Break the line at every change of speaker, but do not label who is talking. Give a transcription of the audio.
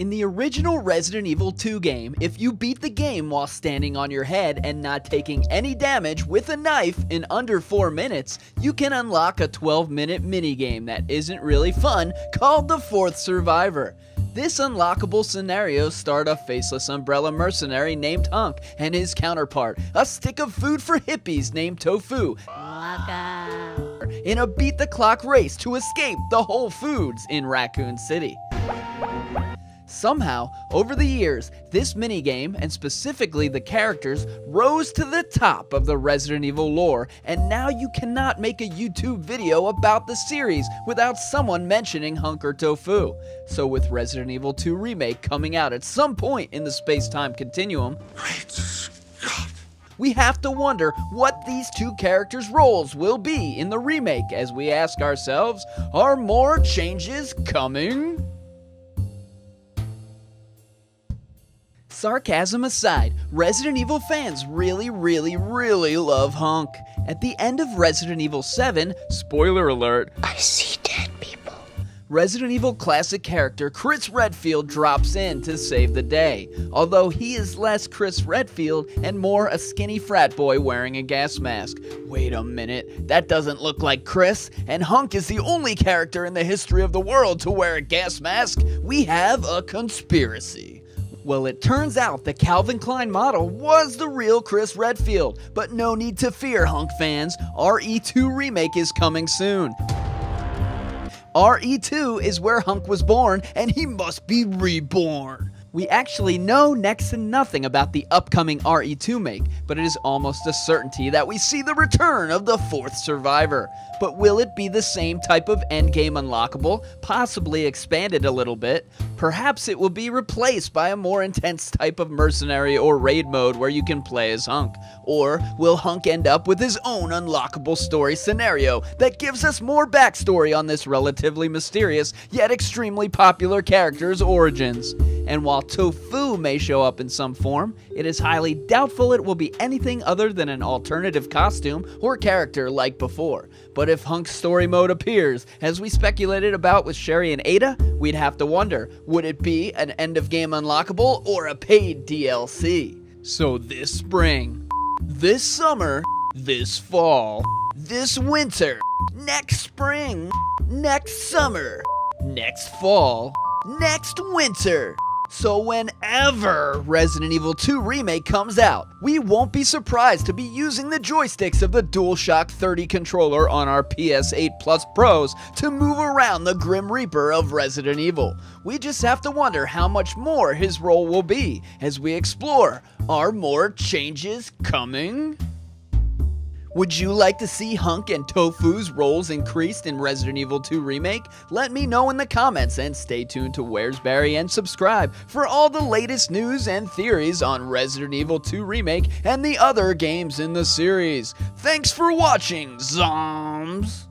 In the original Resident Evil 2 game, if you beat the game while standing on your head and not taking any damage with a knife in under 4 minutes, you can unlock a 12-minute minigame that isn't really fun called the Fourth Survivor. This unlockable scenario starred a faceless umbrella mercenary named Hunk and his counterpart, a stick of food for hippies named Tofu, in a beat-the-clock race to escape the Whole Foods in Raccoon City. Somehow, over the years, this minigame, and specifically the characters, rose to the top of the Resident Evil lore, and now you cannot make a YouTube video about the series without someone mentioning Hunk or Tofu. So with Resident Evil 2 Remake coming out at some point in the space-time continuum, we have to wonder what these two characters' roles will be in the remake as we ask ourselves, are more changes coming? Sarcasm aside, Resident Evil fans really love Hunk. At the end of Resident Evil 7, spoiler alert,
I see dead people.
Resident Evil classic character Chris Redfield drops in to save the day, although he is less Chris Redfield and more a skinny frat boy wearing a gas mask. Wait a minute, that doesn't look like Chris, and Hunk is the only character in the history of the world to wear a gas mask. We have a conspiracy. Well, it turns out the Calvin Klein model was the real Chris Redfield, but no need to fear, Hunk fans. RE2 Remake is coming soon. RE2 is where Hunk was born, and he must be reborn. We actually know next to nothing about the upcoming RE2 make, but it is almost a certainty that we see the return of the Fourth Survivor. But will it be the same type of endgame unlockable, possibly expanded a little bit? Perhaps it will be replaced by a more intense type of mercenary or raid mode where you can play as Hunk. Or will Hunk end up with his own unlockable story scenario that gives us more backstory on this relatively mysterious yet extremely popular character's origins? And while Tofu may show up in some form, it is highly doubtful it will be anything other than an alternative costume or character like before. But if Hunk's story mode appears, as we speculated about with Sherry and Ada, we'd have to wonder, would it be an end-of-game unlockable or a paid DLC? So this spring, this summer, this fall, this winter, next spring, next summer, next fall, next winter. So whenever Resident Evil 2 Remake comes out, we won't be surprised to be using the joysticks of the DualShock 30 controller on our PS8 Plus Pros to move around the Grim Reaper of Resident Evil. We just have to wonder how much more his role will be as we explore. Are more changes coming? Would you like to see Hunk and Tofu's roles increased in Resident Evil 2 Remake? Let me know in the comments, and stay tuned to Where's Barry and subscribe for all the latest news and theories on Resident Evil 2 Remake and the other games in the series. Thanks for watching, Zombs!